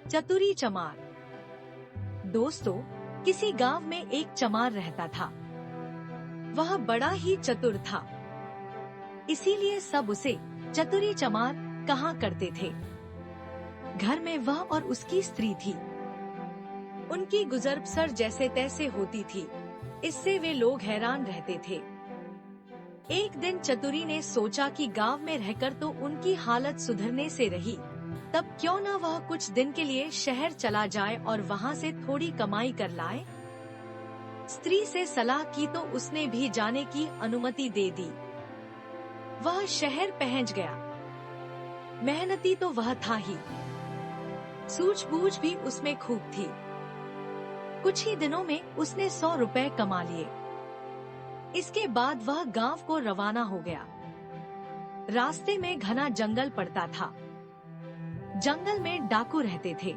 चतुरी चमार। दोस्तों, किसी गांव में एक चमार रहता था। वह बड़ा ही चतुर था, इसीलिए सब उसे चतुरी चमार कहा करते थे। घर में वह और उसकी स्त्री थी। उनकी गुजर बसर जैसे तैसे होती थी, इससे वे लोग हैरान रहते थे। एक दिन चतुरी ने सोचा कि गांव में रहकर तो उनकी हालत सुधरने से रही, तब क्यों न वह कुछ दिन के लिए शहर चला जाए और वहां से थोड़ी कमाई कर लाए। स्त्री से सलाह की तो उसने भी जाने की अनुमति दे दी। वह शहर पहुंच गया। मेहनती तो वह था ही, सूझबूझ भी उसमें खूब थी। कुछ ही दिनों में उसने 100 रुपए कमा लिए। इसके बाद वह गांव को रवाना हो गया। रास्ते में घना जंगल पड़ता था। जंगल में डाकू रहते थे।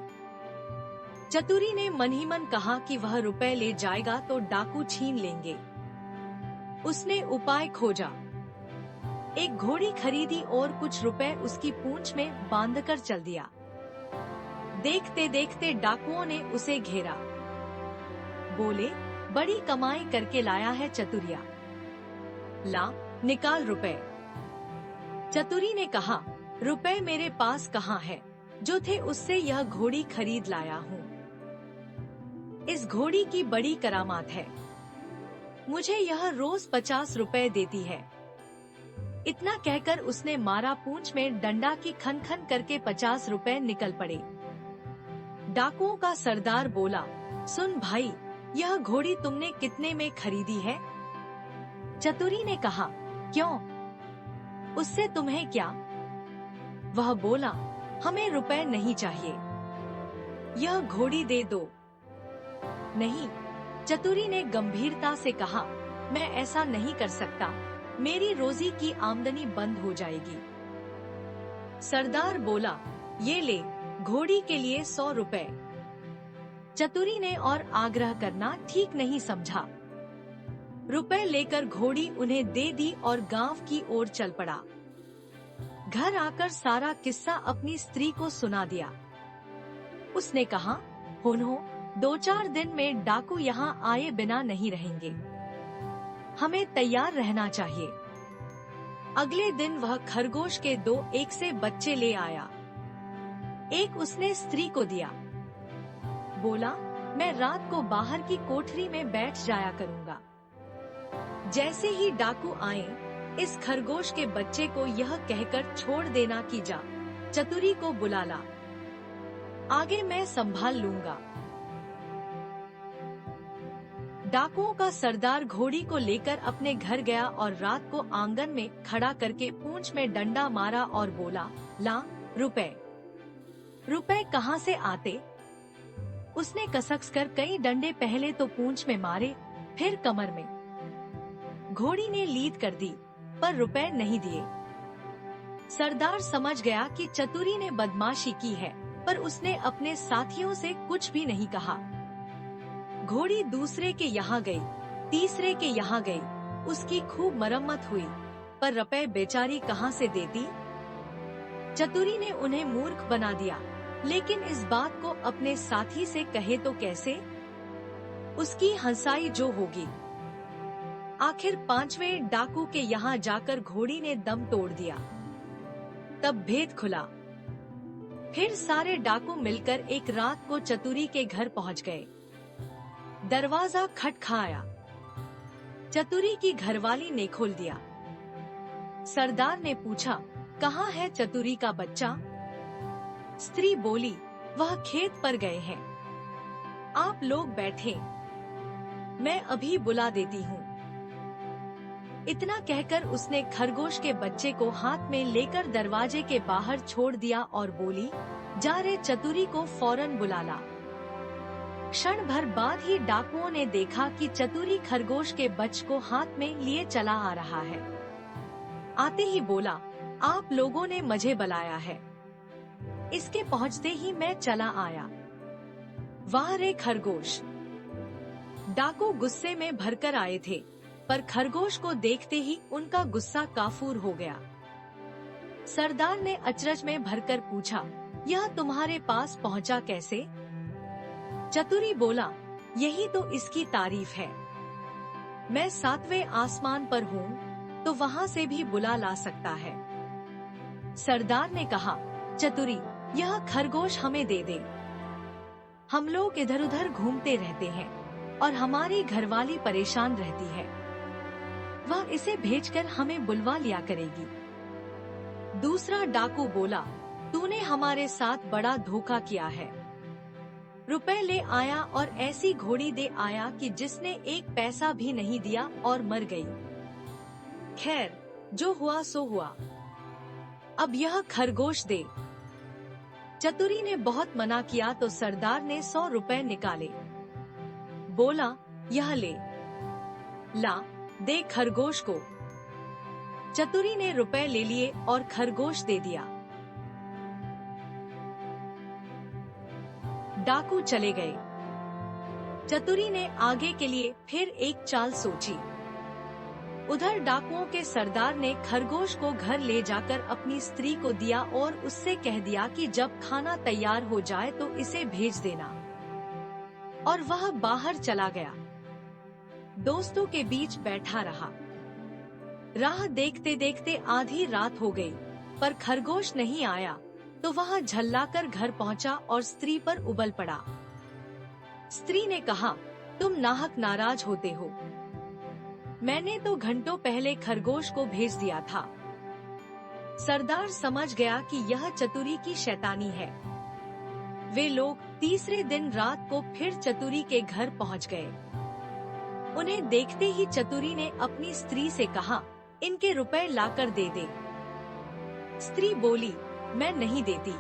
चतुरी ने मन ही मन कहा कि वह रुपए ले जाएगा तो डाकू छीन लेंगे। उसने उपाय खोजा। एक घोड़ी खरीदी और कुछ रुपए उसकी पूंछ में बांधकर चल दिया। देखते देखते डाकुओं ने उसे घेरा। बोले, बड़ी कमाई करके लाया है चतुरिया, ला निकाल रुपए। चतुरी ने कहा, रुपए मेरे पास कहाँ है, जो थे उससे यह घोड़ी खरीद लाया हूँ। इस घोड़ी की बड़ी करामात है, मुझे यह रोज 50 रुपए देती है। इतना कहकर उसने मारा पूंछ में डंडा की खन खन करके 50 रुपए निकल पड़े। डाकुओं का सरदार बोला, सुन भाई, यह घोड़ी तुमने कितने में खरीदी है? चतुरी ने कहा, क्यों, उससे तुम्हें क्या? वह बोला, हमें रुपए नहीं चाहिए, यह घोड़ी दे दो। नहीं, चतुरी ने गंभीरता से कहा, मैं ऐसा नहीं कर सकता, मेरी रोजी की आमदनी बंद हो जाएगी। सरदार बोला, ये ले, घोड़ी के लिए 100 रुपए। चतुरी ने और आग्रह करना ठीक नहीं समझा। रुपए लेकर घोड़ी उन्हें दे दी और गांव की ओर चल पड़ा। घर आकर सारा किस्सा अपनी स्त्री को सुना दिया। उसने कहा, होनो, 2-4 दिन में डाकू यहाँ आए बिना नहीं रहेंगे, हमें तैयार रहना चाहिए। अगले दिन वह खरगोश के 2 एक से बच्चे ले आया। एक उसने स्त्री को दिया। बोला, मैं रात को बाहर की कोठरी में बैठ जाया करूँगा। जैसे ही डाकू आए, इस खरगोश के बच्चे को यह कहकर छोड़ देना कि जा, चतुरी को बुला ला, आगे मैं संभाल लूंगा। डाकुओं का सरदार घोड़ी को लेकर अपने घर गया और रात को आंगन में खड़ा करके पूंछ में डंडा मारा और बोला, ला रुपए। रुपए कहाँ से आते? उसने कसक कर कई डंडे पहले तो पूंछ में मारे, फिर कमर में। घोड़ी ने लीद कर दी, पर रुपए नहीं दिए। सरदार समझ गया कि चतुरी ने बदमाशी की है, पर उसने अपने साथियों से कुछ भी नहीं कहा। घोड़ी दूसरे के यहाँ गई, तीसरे के यहाँ गई, उसकी खूब मरम्मत हुई, पर रुपए बेचारी कहाँ से देती? चतुरी ने उन्हें मूर्ख बना दिया, लेकिन इस बात को अपने साथी से कहे तो कैसे? उसकी हंसाई जो होगी। आखिर 5वें डाकू के यहाँ जाकर घोड़ी ने दम तोड़ दिया। तब भेद खुला। फिर सारे डाकू मिलकर एक रात को चतुरी के घर पहुँच गए। दरवाजा खटखटाया। चतुरी की घरवाली ने खोल दिया। सरदार ने पूछा, कहाँ है चतुरी का बच्चा? स्त्री बोली, वह खेत पर गए हैं, आप लोग बैठे, मैं अभी बुला देती हूँ। इतना कहकर उसने खरगोश के बच्चे को हाथ में लेकर दरवाजे के बाहर छोड़ दिया और बोली, जा रे चतुरी को फौरन बुला ला। क्षण भर बाद ही डाकुओं ने देखा कि चतुरी खरगोश के बच्चे को हाथ में लिए चला आ रहा है। आते ही बोला, आप लोगों ने मुझे बुलाया है। इसके पहुँचते ही मैं चला आया। वाह रे खरगोश। डाकू गुस्से में भरकर आए थे, पर खरगोश को देखते ही उनका गुस्सा काफूर हो गया। सरदार ने अचरज में भरकर पूछा, यह तुम्हारे पास पहुंचा कैसे? चतुरी बोला, यही तो इसकी तारीफ है। मैं 7वें आसमान पर हूँ, तो वहाँ से भी बुला ला सकता है। सरदार ने कहा, चतुरी, यह खरगोश हमें दे दे। हम लोग इधर उधर घूमते रहते हैं और हमारी घरवाली परेशान रहती है। वह इसे भेजकर हमें बुलवा लिया करेगी। दूसरा डाकू बोला, तूने हमारे साथ बड़ा धोखा किया है। रुपए ले आया और ऐसी घोड़ी दे आया कि जिसने एक पैसा भी नहीं दिया और मर गई। खैर, जो हुआ सो हुआ। अब यह खरगोश दे। चतुरी ने बहुत मना किया तो सरदार ने 100 रुपए निकाले। बोला, यह ले, ला, दे खरगोश को। चतुरी ने रुपए ले लिए और खरगोश दे दिया। डाकू चले गए। चतुरी ने आगे के लिए फिर एक चाल सोची। उधर डाकुओं के सरदार ने खरगोश को घर ले जाकर अपनी स्त्री को दिया और उससे कह दिया कि जब खाना तैयार हो जाए तो इसे भेज देना। और वह बाहर चला गया। दोस्तों के बीच बैठा रहा। राह देखते देखते आधी रात हो गई, पर खरगोश नहीं आया तो वह झल्लाकर घर पहुंचा और स्त्री पर उबल पड़ा। स्त्री ने कहा, तुम नाहक नाराज होते हो। मैंने तो घंटों पहले खरगोश को भेज दिया था। सरदार समझ गया कि यह चतुरी की शैतानी है। वे लोग तीसरे दिन रात को फिर चतुरी के घर पहुंच गए। उन्हें देखते ही चतुरी ने अपनी स्त्री से कहा, इनके रुपए लाकर दे दे। स्त्री बोली, मैं नहीं देती।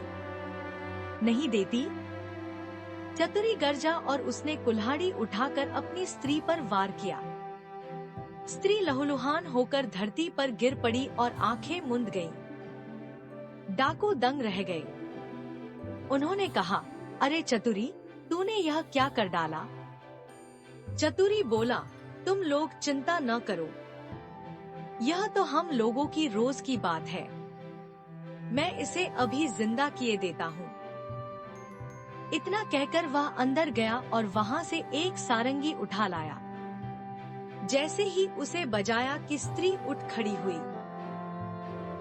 नहीं देती? चतुरी गरजा और उसने कुल्हाड़ी उठाकर अपनी स्त्री पर वार किया। स्त्री लहूलुहान होकर धरती पर गिर पड़ी और आंखें मूंद गईं। डाकू दंग रह गए। उन्होंने कहा, अरे चतुरी, तूने यह क्या कर डाला? चतुरी बोला, तुम लोग चिंता न करो, यह तो हम लोगों की रोज की बात है। मैं इसे अभी जिंदा किए देता हूँ। इतना कहकर वह अंदर गया और वहाँ से एक सारंगी उठा लाया। जैसे ही उसे बजाया कि स्त्री उठ खड़ी हुई।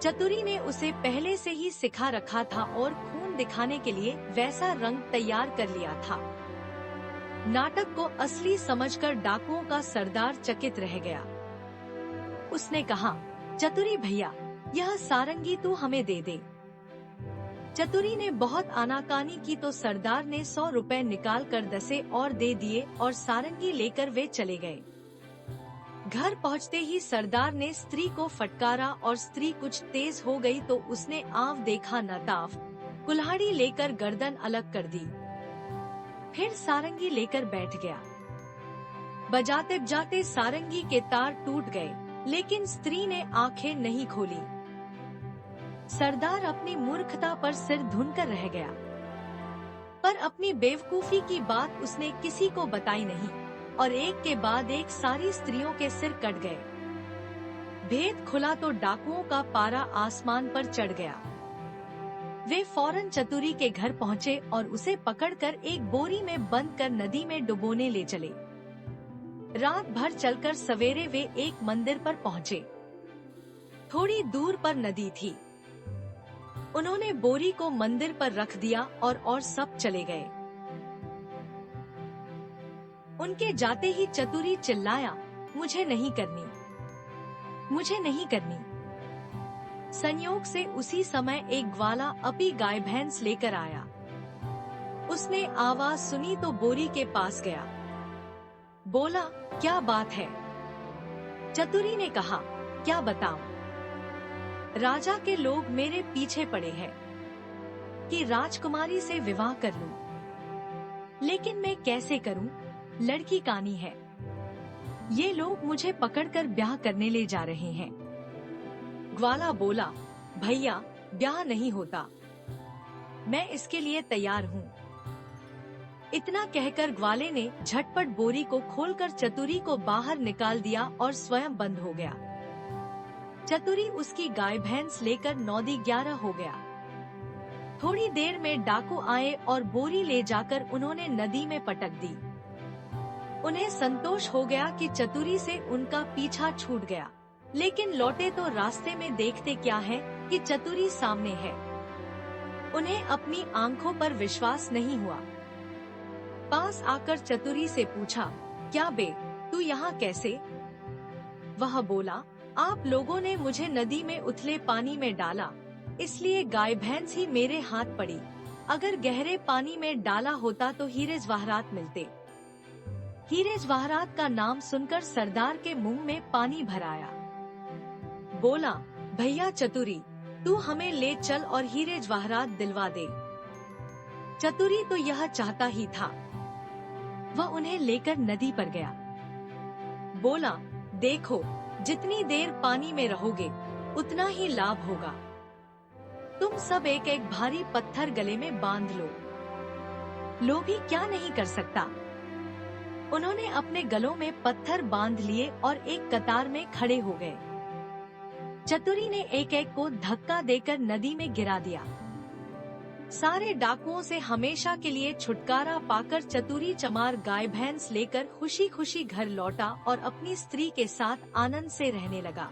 चतुरी ने उसे पहले से ही सिखा रखा था और खून दिखाने के लिए वैसा रंग तैयार कर लिया था। नाटक को असली समझकर डाकुओं का सरदार चकित रह गया। उसने कहा, चतुरी भैया, यह सारंगी तू हमें दे दे। चतुरी ने बहुत आनाकानी की तो सरदार ने 100 रुपए निकाल कर दसे और दे दिए और सारंगी लेकर वे चले गए। घर पहुंचते ही सरदार ने स्त्री को फटकारा और स्त्री कुछ तेज हो गई तो उसने आव देखा न ताव, कुल्हाड़ी लेकर गर्दन अलग कर दी। फिर सारंगी लेकर बैठ गया। बजाते बजाते सारंगी के तार टूट गए, लेकिन स्त्री ने आंखें नहीं खोली। सरदार अपनी मूर्खता पर सिर धुनकर रह गया, पर अपनी बेवकूफी की बात उसने किसी को बताई नहीं और एक के बाद एक सारी स्त्रियों के सिर कट गए। भेद खुला तो डाकुओं का पारा आसमान पर चढ़ गया। वे फौरन चतुरी के घर पहुँचे और उसे पकड़कर एक बोरी में बंद कर नदी में डुबोने ले चले। रात भर चलकर सवेरे वे एक मंदिर पर पहुँचे। थोड़ी दूर पर नदी थी। उन्होंने बोरी को मंदिर पर रख दिया और सब चले गए। उनके जाते ही चतुरी चिल्लाया, मुझे नहीं करनी, मुझे नहीं करनी। संयोग से उसी समय एक ग्वाला अपनी गाय भैंस लेकर आया। उसने आवाज सुनी तो बोरी के पास गया। बोला, क्या बात है? चतुरी ने कहा, क्या बताऊं? राजा के लोग मेरे पीछे पड़े हैं कि राजकुमारी से विवाह कर लूं। लेकिन मैं कैसे करूं? लड़की कानी है। ये लोग मुझे पकड़कर ब्याह करने ले जा रहे हैं। ग्वाला बोला, भैया, ब्याह नहीं होता, मैं इसके लिए तैयार हूँ। इतना कहकर ग्वाले ने झटपट बोरी को खोलकर चतुरी को बाहर निकाल दिया और स्वयं बंद हो गया। चतुरी उसकी गाय भैंस लेकर 9-11 हो गया। थोड़ी देर में डाकू आए और बोरी ले जाकर उन्होंने नदी में पटक दी। उन्हें संतोष हो गया कि चतुरी से उनका पीछा छूट गया, लेकिन लौटे तो रास्ते में देखते क्या है कि चतुरी सामने है। उन्हें अपनी आंखों पर विश्वास नहीं हुआ। पास आकर चतुरी से पूछा, क्या बे, तू यहाँ कैसे? वह बोला, आप लोगों ने मुझे नदी में उथले पानी में डाला, इसलिए गाय भैंस ही मेरे हाथ पड़ी। अगर गहरे पानी में डाला होता तो हीरे जवाहरात मिलते। हीरे जवाहरात का नाम सुनकर सरदार के मुंह में पानी भर आया। बोला, भैया चतुरी, तू हमें ले चल और हीरे जवाहरात दिलवा दे। चतुरी तो यह चाहता ही था। वह उन्हें लेकर नदी पर गया। बोला, देखो, जितनी देर पानी में रहोगे उतना ही लाभ होगा। तुम सब एक एक भारी पत्थर गले में बांध लो। लोभी क्या नहीं कर सकता। उन्होंने अपने गलों में पत्थर बांध लिए और एक कतार में खड़े हो गए। चतुरी ने एक एक को धक्का देकर नदी में गिरा दिया। सारे डाकुओं से हमेशा के लिए छुटकारा पाकर चतुरी चमार गाय भैंस लेकर खुशी खुशी घर लौटा और अपनी स्त्री के साथ आनंद से रहने लगा।